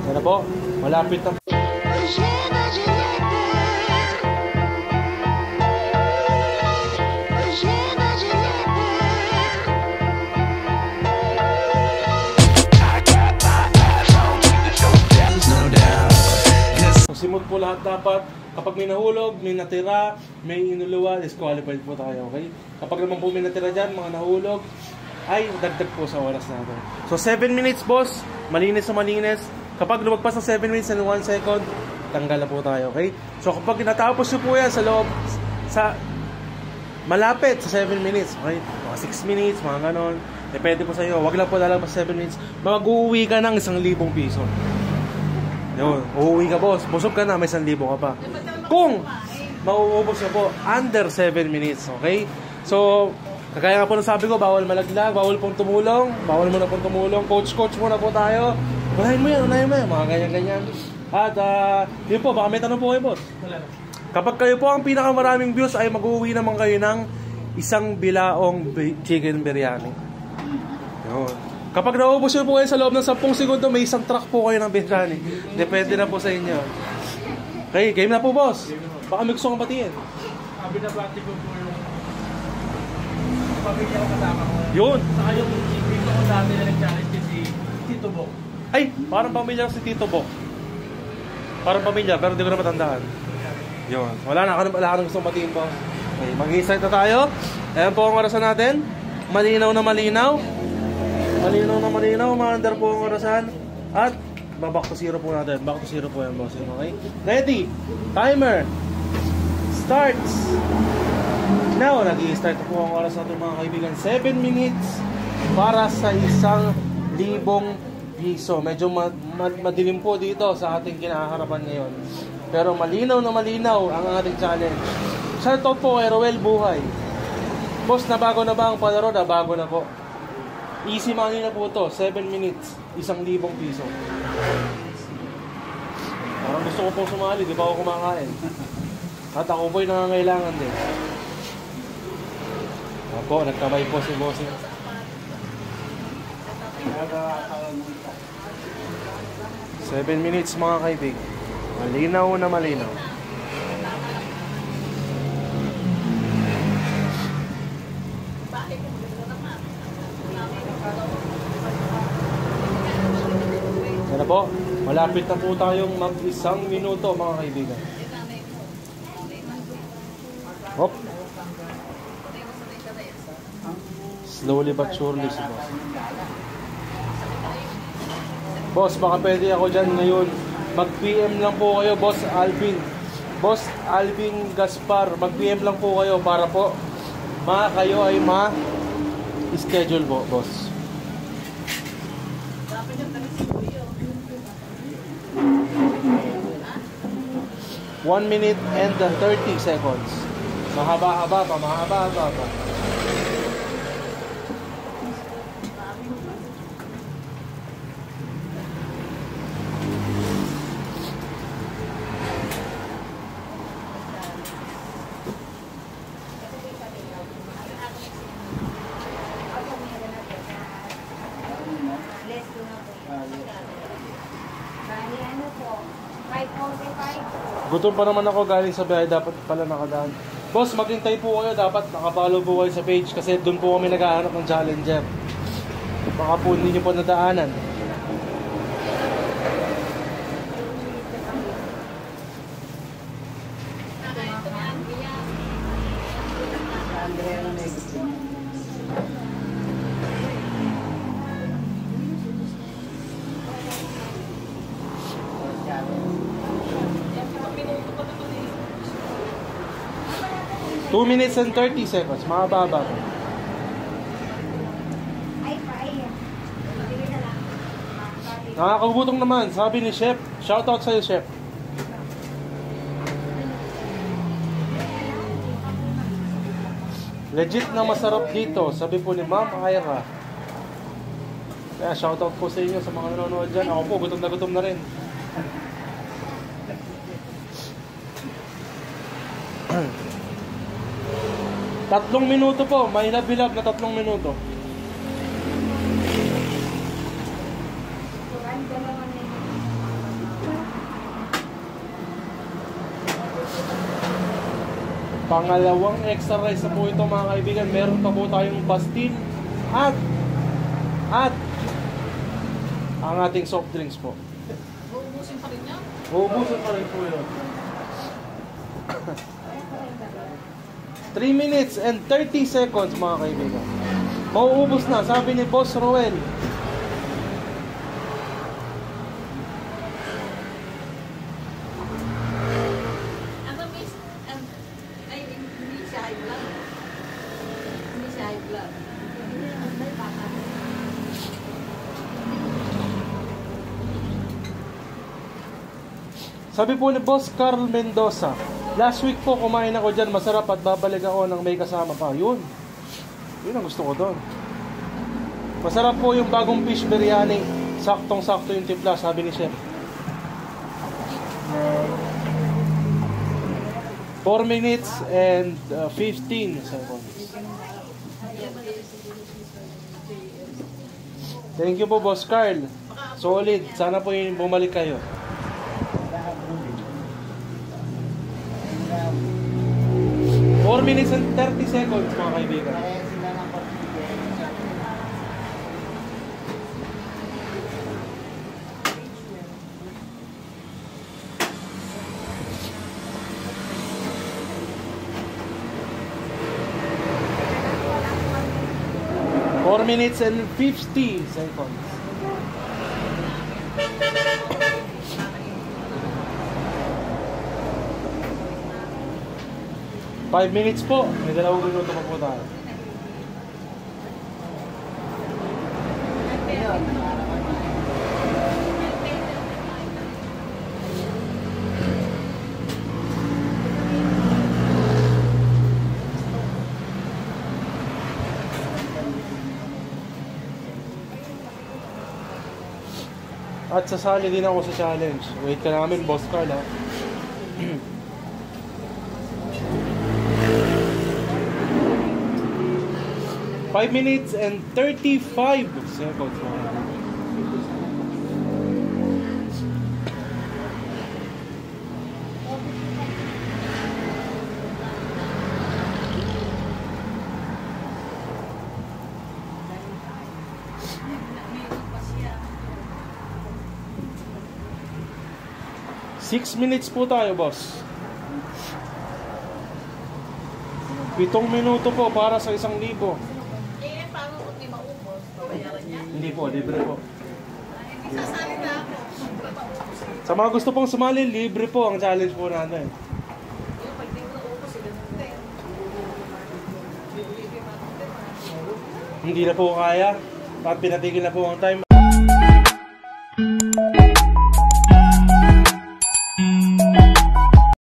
Yan na po, malapit na. Simot po lahat dapat. Kapag may nahulog, may natira, may inuluwa, disqualified po tayo, okay? Kapag naman po may natira dyan, mga nahulog, ay dagdag po sa oras natin. So 7 minutes boss, malinis na malinis. Kapag lumagpas ng 7 minutes and 1 second, tanggal na po tayo, okay? So kapag natapos nyo po yan sa loob, malapit sa 7 minutes, okay? Mga 6 minutes, mga ganon. Depende po sa iyo. Wag lang po lalagpas 7 minutes. Mag-uwi ka ng 1,000 piso. Yun, uuwi ka boss. Busog ka na, may 1,000 ka pa. Kung mauubos na po under 7 minutes, okay? So, kagaya nga po na sabi ko, bawal malaglag, bawal pong tumulong, bawal muna pong tumulong. Coach muna po tayo. Unahin mo yan, mga ganyan-ganyan. At, yun po, baka may tanong po kayo boss. Kapag kayo po ang pinakamaraming views, ay mag-uwi naman kayo ng 1 bilaong chicken biryani. Yun. Kapag naubos nyo po kayo sa loob ng 10 segundo, may 1 truck po kayo ng biryani. Depende na po sa inyo. Okay, game na po boss. Baka may gusto kong batiin. Binabati ko po yung pamilya ko kasama ko. Yun. Saka yung dito ko dati na nag-challenge si Tito Bok. Ay, parang pamilya si Tito Bok. Parang pamilya, pero hindi ko na matandaan. Yun. Wala na ka nang gustong batiin boss. Okay, mag-i-start na tayo. Ayan po ang orasan natin. Malinaw na malinaw. Malinaw na malinaw, ma-under po ang orasan. At, back to zero po natin. Back to zero po yan, boss. Okay? Ready? Timer. Starts. Now, nag-i-start po ang oras natin mga kaibigan. 7 minutes para sa 1,000 piso. Medyo madilim po dito sa ating kinaharapan ngayon. Pero malinaw na malinaw ang ating challenge. Shoutout po kay Roel Buhay. Boss, nabago na ba ang palaro? Nabago na po. Easy money na po to, 7 minutes, 1,000 piso. Parang gusto ko pong sumali, di ba ako kumakain? At ako po'y nangangailangan din. Opo, nagkamay po si Bossing. 7 minutes mga kaibig. Malinaw na malinaw. Yan na po, malapit na po tayong mag-1 minuto mga kaibigan. Hop. Slowly but surely si boss. Boss, baka pwede ako dyan ngayon. Mag-PM lang po kayo, Boss Alvin. Boss Alvin Gaspar, mag-PM lang po kayo para po kayo ay ma-schedule po, boss. 1 minute and 30 seconds. Mahaba-haba pa, mahaba-haba pa. Gutom pa naman ako galing sa biyahe, dapat pala nakadaan. Boss, maghintay po kayo, dapat nakapollow po kayo sa page kasi doon po kami naghahanap ng challenger. Baka po hindi nyo po nadaanan. Two minutes and 30 seconds, makababa. Nakakagutom naman, sabi ni Chef. Shoutout sa'yo, Chef. Legit na masarap dito, sabi po ni Ma'am Ira. Kaya shoutout po sa inyo sa mga nanonood dyan. Ako po, gutom na rin. Tatlong minuto po, mahilab-hilab na 3 minuto. Pangalawang exercise na po ito mga kaibigan. Meron pa po tayong pastil at ang ating soft drinks po. Uubusin pa rin niya? Uubusin pa rin po yun. 3 minutes and 30 seconds mga kaibigan. Mauubos na, sabi ni Boss Roel. Hindi siya high blood. Hindi siya high blood. Sabi po ni Boss Carl Mendoza, last week po kumain ako dyan, masarap at babalik ako ng may kasama pa. Yun ang gusto ko doon. Masarap po yung bagong fish biryani. Saktong-sakto yung timpla, sabi ni Chef. 4 minutes and 15 seconds. Thank you po, Boss Carl. Solid. Sana po yung bumalik kayo. 4 minutes and 30 seconds mga kaibigan. 4 minutes and 50 seconds. Five minutes po. May 2 minuto pa po tayo. At sasali din ako sa challenge. Wait ka namin, Boss Carl, ha? 5 minutes and 35 seconds. Six minutes po tayo, boss. 7 minuto po para sa 1,000. Paano kung di maubos? Babayaran niya? Hindi po, libre po. Sasali na ako. Sa mga gusto pong sumali, libre po ang challenge po natin. Yung pag di mo naubos, ganun din. Hindi na po kaya at pinatigil na po ang time.